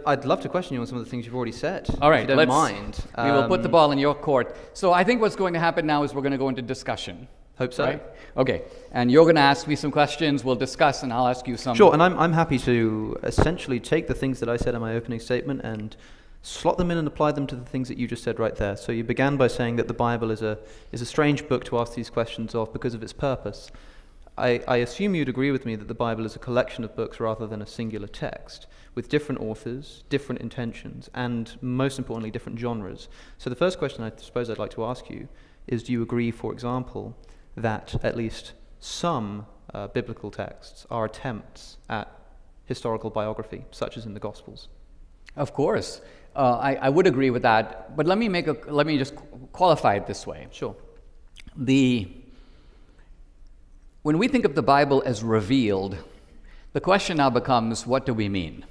I'd love to question you on some of the things you've already said. All right, if you don't mind. We will put the ball in your court. So I think what's going to happen now is we're going to go into discussion. Hope so. Right? Okay, and you're going to ask me some questions, we'll discuss, and I'll ask you some. Sure, and I'm happy to essentially take the things that I said in my opening statement and slot them in and apply them to the things that you just said right there. So you began by saying that the Bible is a strange book to ask these questions of because of its purpose. I assume you'd agree with me that the Bible is a collection of books rather than a singular text, with different authors, different intentions, and most importantly, different genres. So the first question I suppose I'd like to ask you is, do you agree, for example, that at least some biblical texts are attempts at historical biography, such as in the Gospels? Of course. I would agree with that, but let me just qualify it this way. Sure. When we think of the Bible as revealed, the question now becomes, what do we mean?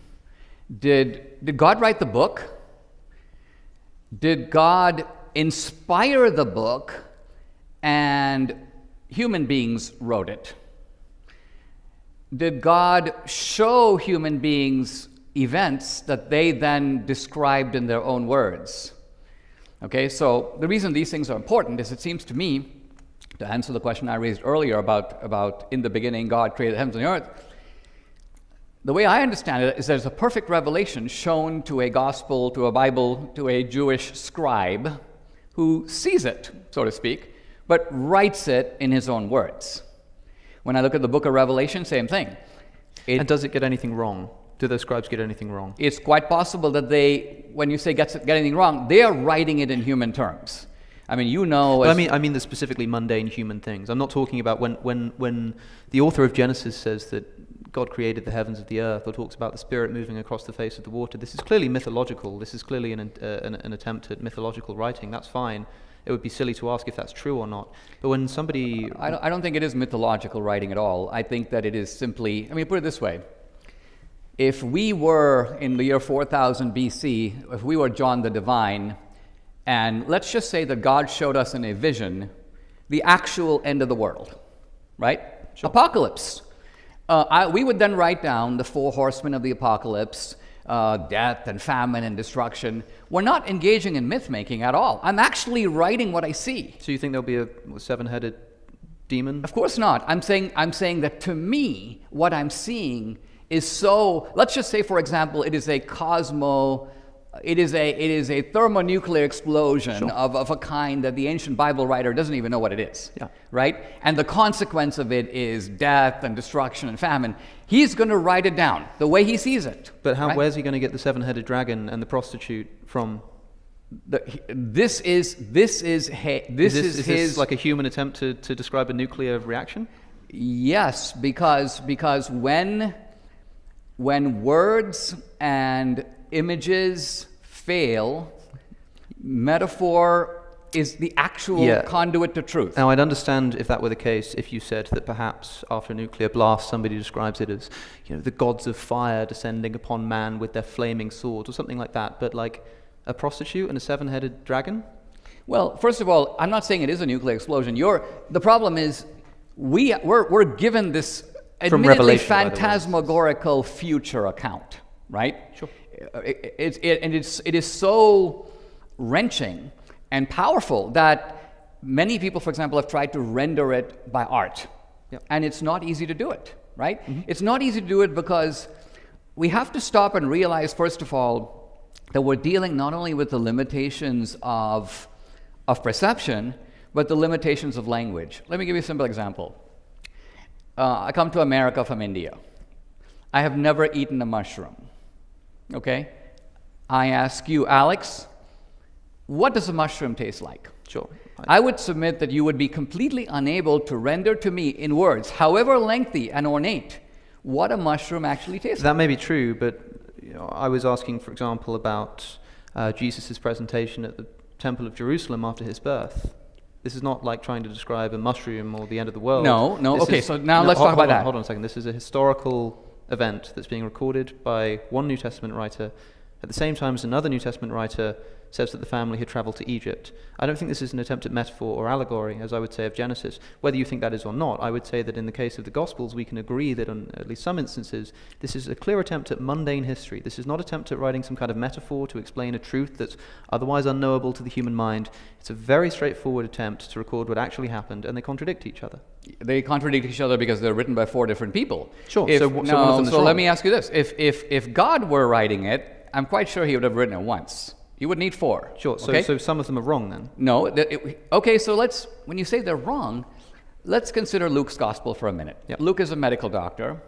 Did God write the book? Did God inspire the book and human beings wrote it? Did God show human beings events that they then described in their own words? Okay, so the reason these things are important is it seems to me, to answer the question I raised earlier about in the beginning God created the heavens and the earth, the way I understand it is there's a perfect revelation shown to a gospel, to a Bible, to a Jewish scribe who sees it, so to speak, but writes it in his own words. When I look at the book of Revelation, same thing. And does it get anything wrong? Do those scribes get anything wrong? It's quite possible that they, when you say get anything wrong, they are writing it in human terms. I mean, you know... Well, I mean the specifically mundane human things. I'm not talking about when the author of Genesis says that God created the heavens of the earth, or talks about the Spirit moving across the face of the water. This is clearly mythological. This is clearly an attempt at mythological writing. That's fine. It would be silly to ask if that's true or not. But when somebody... I don't think it is mythological writing at all. I think that it is simply... I mean, put it this way. If we were, in the year 4000 BC, if we were John the Divine, and let's just say that God showed us in a vision the actual end of the world, right? Sure. Apocalypse. We would then write down the 4 horsemen of the apocalypse, death and famine and destruction. We're not engaging in myth-making at all. I'm actually writing what I see. So you think there'll be a 7-headed demon? Of course not. I'm saying that to me, what I'm seeing is so, let's just say, for example, it is a thermonuclear explosion. Sure. of a kind that the ancient Bible writer doesn't even know what it is. Yeah. Right? And the consequence of it is death and destruction and famine. He's going to write it down the way he sees it. But right? Where's he going to get the 7-headed dragon and the prostitute from? This is like a human attempt to describe a nuclear reaction? Yes, because when words and images fail, metaphor is the actual conduit to truth. Now, I'd understand if that were the case, if you said that perhaps after a nuclear blast, somebody describes it as, the gods of fire descending upon man with their flaming swords or something like that. But like a prostitute and a 7-headed dragon? Well, first of all, I'm not saying it is a nuclear explosion. The problem is we're given this admittedly phantasmagorical future account, right? Sure. It is so wrenching and powerful that many people, for example, have tried to render it by art. Yep. And it's not easy to do it, right? Mm-hmm. It's not easy to do it because we have to stop and realize, first of all, that we're dealing not only with the limitations of perception, but the limitations of language. Let me give you a simple example. I come to America from India. I have never eaten a mushroom. Okay? I ask you, Alex, what does a mushroom taste like? Sure. I would submit that you would be completely unable to render to me in words, however lengthy and ornate, what a mushroom actually tastes like. That may be true, but I was asking, for example, about Jesus' presentation at the Temple of Jerusalem after his birth. This is not like trying to describe a mushroom or the end of the world. No. Okay, so now let's talk about that. Hold on a second. This is a historical event that's being recorded by one New Testament writer at the same time as another New Testament writer says that the family had traveled to Egypt. I don't think this is an attempt at metaphor or allegory, as I would say of Genesis. Whether you think that is or not, I would say that in the case of the Gospels, we can agree that on at least some instances, this is a clear attempt at mundane history. This is not an attempt at writing some kind of metaphor to explain a truth that's otherwise unknowable to the human mind. It's a very straightforward attempt to record what actually happened, and they contradict each other. They contradict each other because they're written by 4 different people. Sure. So one of them is wrong. let me ask you this. If God were writing it, I'm quite sure he would have written it once. You would need 4. Sure. Okay? So some of them are wrong then? No. Okay, so when you say they're wrong, let's consider Luke's gospel for a minute. Yep. Luke is a medical doctor.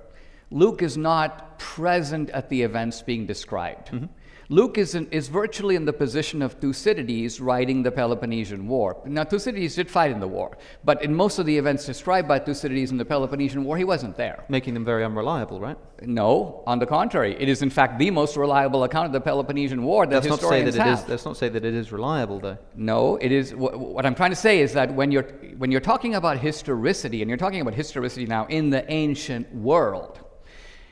Luke is not present at the events being described. Mm-hmm. Luke is virtually in the position of Thucydides writing the Peloponnesian War. Now, Thucydides did fight in the war, but in most of the events described by Thucydides in the Peloponnesian War, he wasn't there. Making them very unreliable, right? No, on the contrary. It is, in fact, the most reliable account of the Peloponnesian War that historians have. Let's not say that it is reliable, though. No, it is. What I'm trying to say is that when you're talking about historicity, and you're talking about historicity now in the ancient world,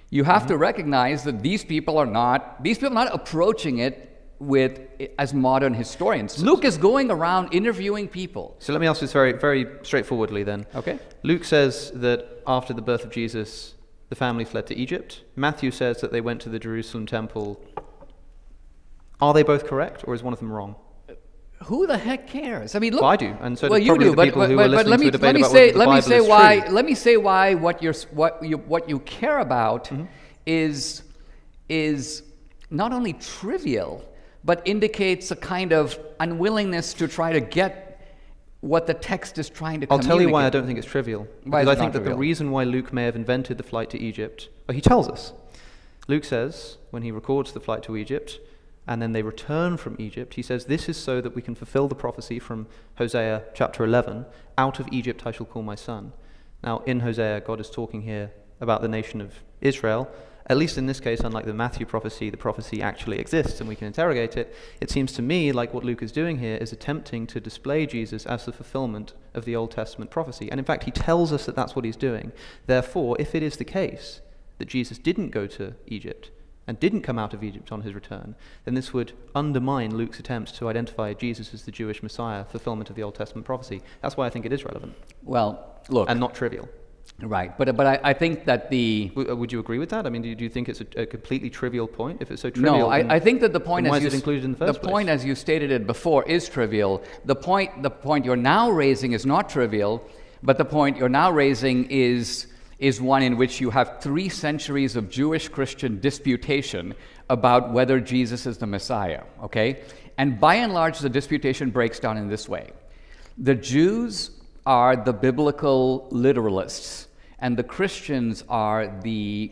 you have to recognize that these people are not approaching it as modern historians. Luke is going around interviewing people. So let me ask this very, very straightforwardly then. Okay. Luke says that after the birth of Jesus, the family fled to Egypt. Matthew says that they went to the Jerusalem temple. Are they both correct, or is one of them wrong? Who the heck cares? I mean, look. Well, I do, and so well, do you probably do, the people who are listening to a debate about whether the Bible is true. Let me say why what you care about is not only trivial, but indicates a kind of unwillingness to try to get what the text is trying to communicate. I'll tell you why I don't think it's trivial. Because I think that the reason why Luke may have invented the flight to Egypt, he tells us. Luke says, when he records the flight to Egypt, and then they return from Egypt, he says, this is so that we can fulfill the prophecy from Hosea chapter 11, out of Egypt I shall call my son. Now, in Hosea, God is talking here about the nation of Israel. At least in this case, unlike the Matthew prophecy, the prophecy actually exists and we can interrogate it. It seems to me like what Luke is doing here is attempting to display Jesus as the fulfillment of the Old Testament prophecy. And in fact, he tells us that that's what he's doing. Therefore, if it is the case that Jesus didn't go to Egypt, and didn't come out of Egypt on his return, then this would undermine Luke's attempt to identify Jesus as the Jewish Messiah, fulfillment of the Old Testament prophecy. That's why I think it is relevant. Well, look. And not trivial. Right, but I think that Would you agree with that? I mean, do you think it's a completely trivial point? If it's so trivial, no, I think that the point, why is it included in the first place? The point, as you stated it before, is trivial. The point you're now raising is not trivial, but the point you're now raising is one in which you have 3 centuries of Jewish-Christian disputation about whether Jesus is the Messiah, okay? And by and large, the disputation breaks down in this way. The Jews are the biblical literalists, and the Christians are the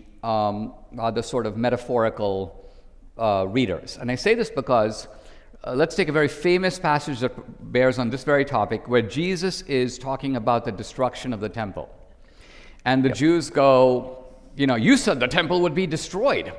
sort of metaphorical readers. And I say this because let's take a very famous passage that bears on this very topic, where Jesus is talking about the destruction of the temple. And the Jews go, you said the temple would be destroyed.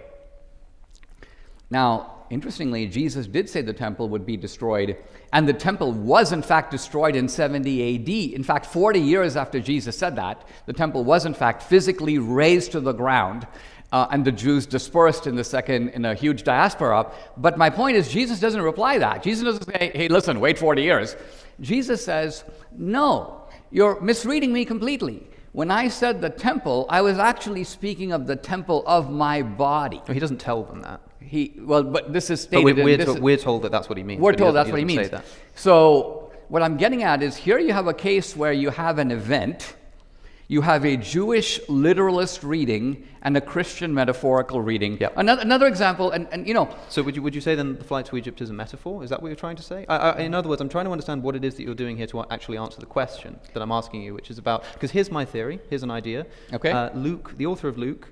Now, interestingly, Jesus did say the temple would be destroyed, and the temple was in fact destroyed in 70 AD. In fact, 40 years after Jesus said that, the temple was in fact physically razed to the ground, and the Jews dispersed in a huge diaspora. But my point is, Jesus doesn't reply that. Jesus doesn't say, hey, listen, wait 40 years. Jesus says, no, you're misreading me completely. When I said the temple, I was actually speaking of the temple of my body. He doesn't tell them that. But this is stated. But we're told that that's what he means. We're told that's what he means. So what I'm getting at is, here you have a case where you have an event, you have a Jewish literalist reading and a Christian metaphorical reading. Yep. Another example, and. So would you say then the flight to Egypt is a metaphor? Is that what you're trying to say? In other words, I'm trying to understand what it is that you're doing here to actually answer the question that I'm asking you, which is about, because here's my theory, here's an idea. Okay. Luke, the author of Luke,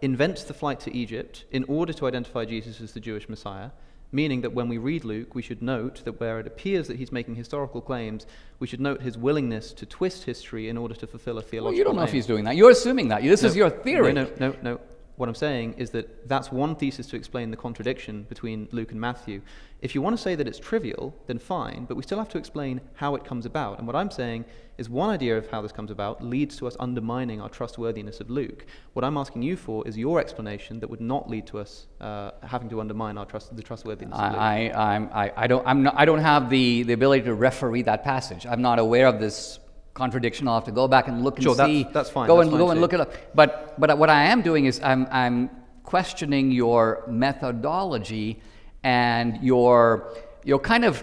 invents the flight to Egypt in order to identify Jesus as the Jewish Messiah, meaning that when we read Luke, we should note that where it appears that he's making historical claims, we should note his willingness to twist history in order to fulfill a theological Well, you don't know claim. if he's doing that. You're assuming that. This is your theory. No. What I'm saying is that that's one thesis to explain the contradiction between Luke and Matthew. If you want to say that it's trivial, then fine, but we still have to explain how it comes about. And what I'm saying is one idea of how this comes about leads to us undermining our trustworthiness of Luke. What I'm asking you for is your explanation that would not lead to us having to undermine the trustworthiness of Luke. I don't have the ability to referee that passage. I'm not aware of this contradiction. I'll have to go back and look and see. That's fine. Go and look it up. But what I am doing is I'm questioning your methodology and your kind of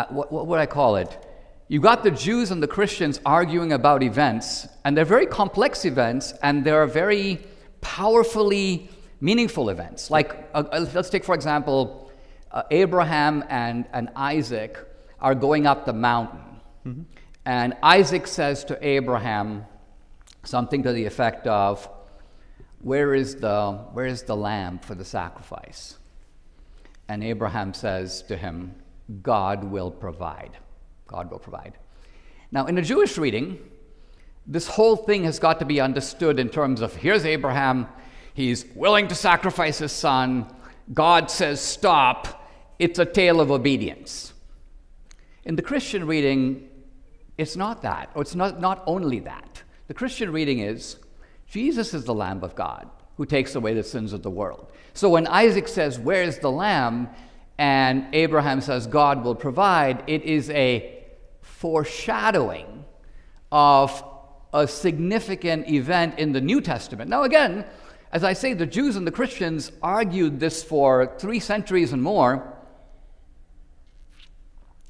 what would I call it? You got the Jews and the Christians arguing about events, and they're very complex events, and they're very powerfully meaningful events. Like let's take for example, Abraham and Isaac are going up the mountain. Mm-hmm. And Isaac says to Abraham something to the effect of, where is the lamb for the sacrifice? And Abraham says to him, God will provide. God will provide. Now, in a Jewish reading, this whole thing has got to be understood in terms of, here's Abraham, he's willing to sacrifice his son, God says stop, it's a tale of obedience. In the Christian reading, it's not that, or it's not only that. The Christian reading is, Jesus is the Lamb of God who takes away the sins of the world. So when Isaac says, where's the lamb? And Abraham says, God will provide, it is a foreshadowing of a significant event in the New Testament. Now again, as I say, the Jews and the Christians argued this for 3 centuries and more.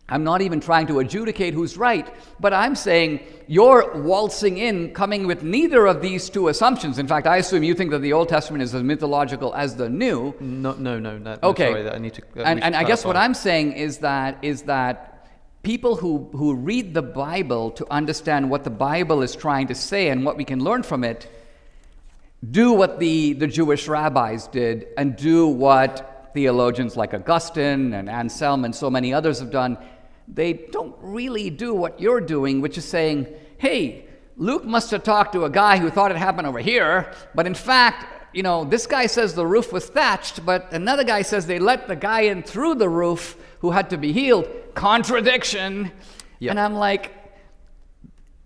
I'm not even trying to adjudicate who's right, but I'm saying you're waltzing in, coming with neither of these two assumptions. In fact, I assume you think that the Old Testament is as mythological as the New. No. Okay. Sorry, I need to. And I guess what I'm saying is that people who read the Bible to understand what the Bible is trying to say and what we can learn from it, do what the Jewish rabbis did and do what theologians like Augustine and Anselm and so many others have done. They don't really do what you're doing, which is saying, hey, Luke must have talked to a guy who thought it happened over here, but in fact, this guy says the roof was thatched, but another guy says they let the guy in through the roof who had to be healed. Contradiction. Yep. And I'm like,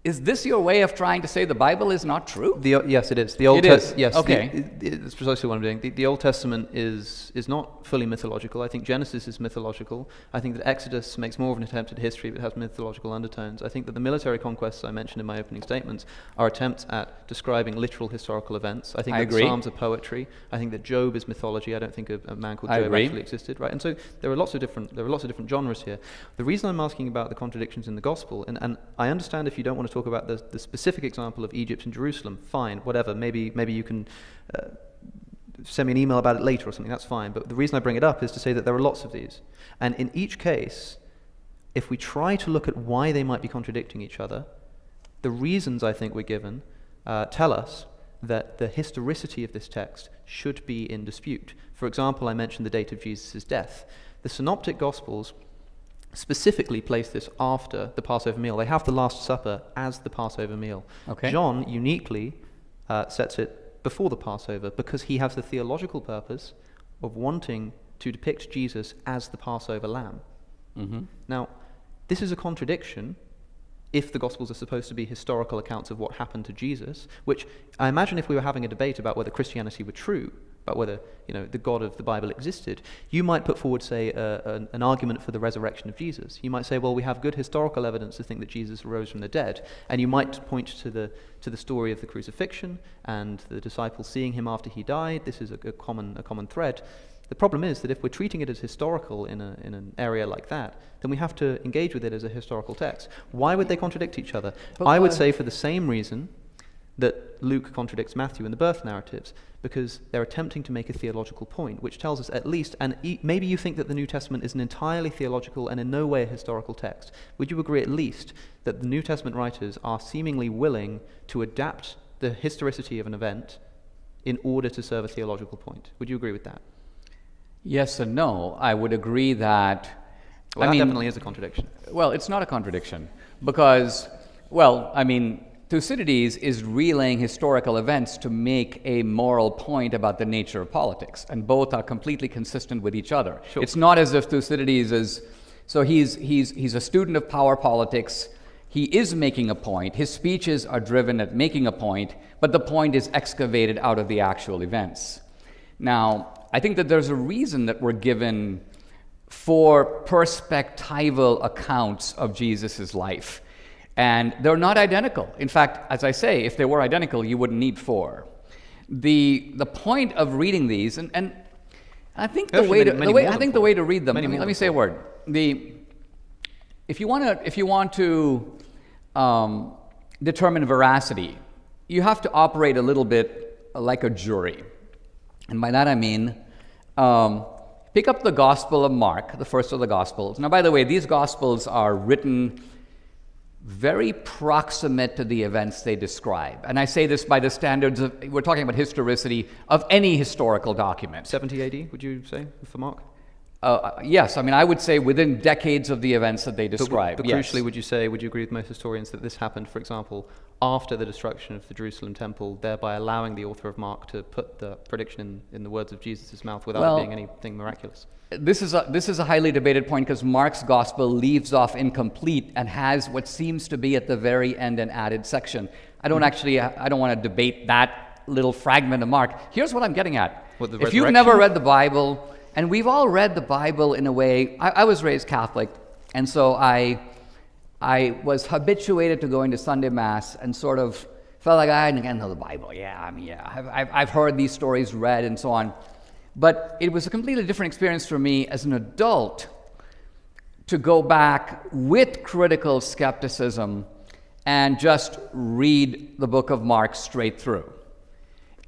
is this your way of trying to say the Bible is not true? Yes, it is. The Old Testament. Yes, okay. That's precisely what I'm doing. The Old Testament is not fully mythological. I think Genesis is mythological. I think that Exodus makes more of an attempt at history, but has mythological undertones. I think that the military conquests I mentioned in my opening statements are attempts at describing literal historical events. I think that the Psalms are poetry. I think that Job is mythology. I don't think a man called Job actually existed, right? And so there are lots of different genres here. The reason I'm asking about the contradictions in the gospel, and I understand if you don't want to talk about the specific example of Egypt and Jerusalem, fine, whatever. Maybe you can send me an email about it later or something, that's fine. But the reason I bring it up is to say that there are lots of these. And in each case, if we try to look at why they might be contradicting each other, the reasons I think we're given tell us that the historicity of this text should be in dispute. For example, I mentioned the date of Jesus' death. The Synoptic Gospels specifically place this after the Passover meal. They have the Last Supper as the Passover meal. Okay. John uniquely sets it before the Passover because he has the theological purpose of wanting to depict Jesus as the Passover lamb. Mm-hmm. Now, this is a contradiction if the Gospels are supposed to be historical accounts of what happened to Jesus, which I imagine if we were having a debate about whether Christianity were true, about whether the God of the Bible existed, you might put forward, say, an argument for the resurrection of Jesus. You might say, well, we have good historical evidence to think that Jesus rose from the dead, and you might point to the story of the crucifixion and the disciples seeing him after he died. This is a common thread. The problem is that if we're treating it as historical in an area like that, then we have to engage with it as a historical text. Why would they contradict each other? I would say for the same reason that Luke contradicts Matthew in the birth narratives, because they're attempting to make a theological point, which tells us at least, and maybe you think that the New Testament is an entirely theological and in no way a historical text. Would you agree at least that the New Testament writers are seemingly willing to adapt the historicity of an event in order to serve a theological point? Would you agree with that? Yes and no. I would agree that... Well, that definitely is a contradiction. Well, it's not a contradiction because, well, I mean, Thucydides is relaying historical events to make a moral point about the nature of politics, and both are completely consistent with each other. Sure. It's not as if Thucydides is, so he's a student of power politics. He is making a point. His speeches are driven at making a point, but the point is excavated out of the actual events. Now, I think that there's a reason that we're given 4 perspectival accounts of Jesus' life. And they're not identical. In fact, as I say, if they were identical, you wouldn't need 4. The point of reading these, and I think the way to read them. Let me say a word. If you want to determine veracity, you have to operate a little bit like a jury, and by that I mean pick up the Gospel of Mark, the first of the Gospels. Now, by the way, these Gospels are written very proximate to the events they describe. And I say this by the standards of, we're talking about historicity of any historical document. 70 AD, would you say, for Mark? Yes, I mean, I would say within decades of the events that they describe. But crucially, would you agree with most historians that this happened, for example, after the destruction of the Jerusalem temple, thereby allowing the author of Mark to put the prediction in the words of Jesus' mouth without it being anything miraculous? This is a highly debated point because Mark's gospel leaves off incomplete and has what seems to be at the very end an added section. I don't want to debate that little fragment of Mark. Here's what I'm getting at. If you've never read the Bible, and we've all read the Bible in a way, I was raised Catholic, and so I was habituated to going to Sunday Mass and sort of felt like I didn't know the Bible. I've heard these stories read and so on. But it was a completely different experience for me as an adult to go back with critical skepticism and just read the book of Mark straight through.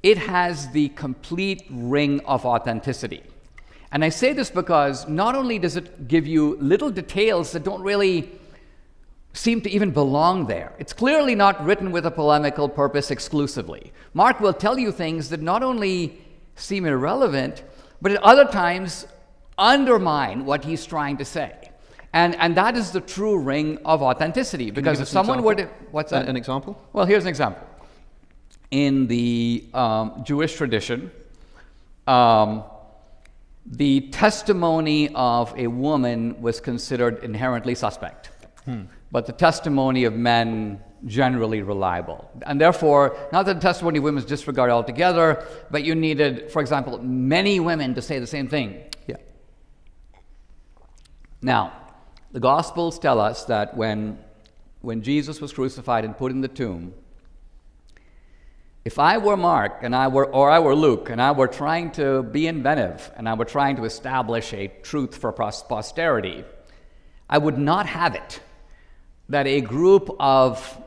It has the complete ring of authenticity. And I say this because not only does it give you little details that don't really seem to even belong there. It's clearly not written with a polemical purpose exclusively. Mark will tell you things that not only seem irrelevant, but at other times undermine what he's trying to say. And that is the true ring of authenticity. Because if someone were to... What's that? An example? Well, here's an example. In the Jewish tradition, the testimony of a woman was considered inherently suspect. But the testimony of men generally reliable. And therefore, not that the testimony of women is disregarded altogether, but you needed, for example, many women to say the same thing. Yeah. Now, the Gospels tell us that when Jesus was crucified and put in the tomb, if I were Mark or I were Luke and I were trying to be inventive and I were trying to establish a truth for posterity, I would not have it that a group of,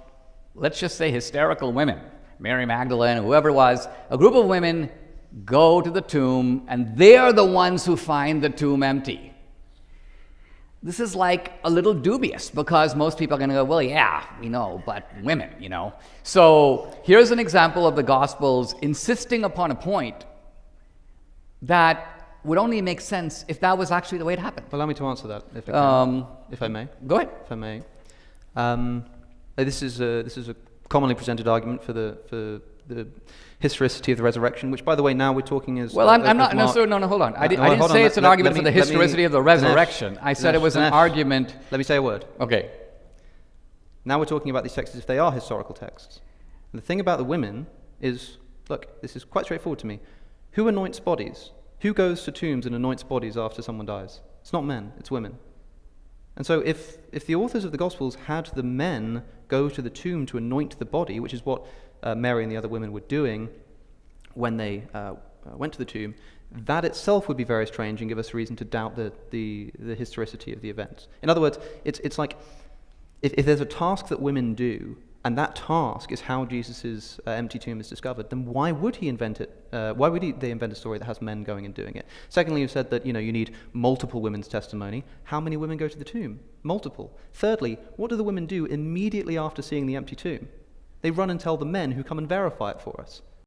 let's just say, hysterical women, Mary Magdalene, whoever it was, a group of women go to the tomb and they're the ones who find the tomb empty. This is like a little dubious because most people are going to go, well, yeah, we know, but women, So here's an example of the Gospels insisting upon a point that would only make sense if that was actually the way it happened. Allow me to answer that, if I may. Go ahead. If I may. This is a commonly presented argument for the historicity of the resurrection, which, by the way, now we're talking as... Well, I'm not... No, hold on. I didn't say it's an argument for the historicity of the resurrection. I said it was an argument... Let me say a word. Okay. Now we're talking about these texts as if they are historical texts. And the thing about the women is, look, this is quite straightforward to me. Who anoints bodies? Who goes to tombs and anoints bodies after someone dies? It's not men, it's women. And so if the authors of the Gospels had the men go to the tomb to anoint the body, which is what Mary and the other women were doing when they went to the tomb, that itself would be very strange and give us reason to doubt the historicity of the events. In other words, it's like if there's a task that women do, and that task is how Jesus' empty tomb is discovered, then why would he invent it? Why would they invent a story that has men going and doing it? Secondly, you said that you need multiple women's testimony. How many women go to the tomb? Multiple. Thirdly, what do the women do immediately after seeing the empty tomb? They run and tell the men who come and verify it for us.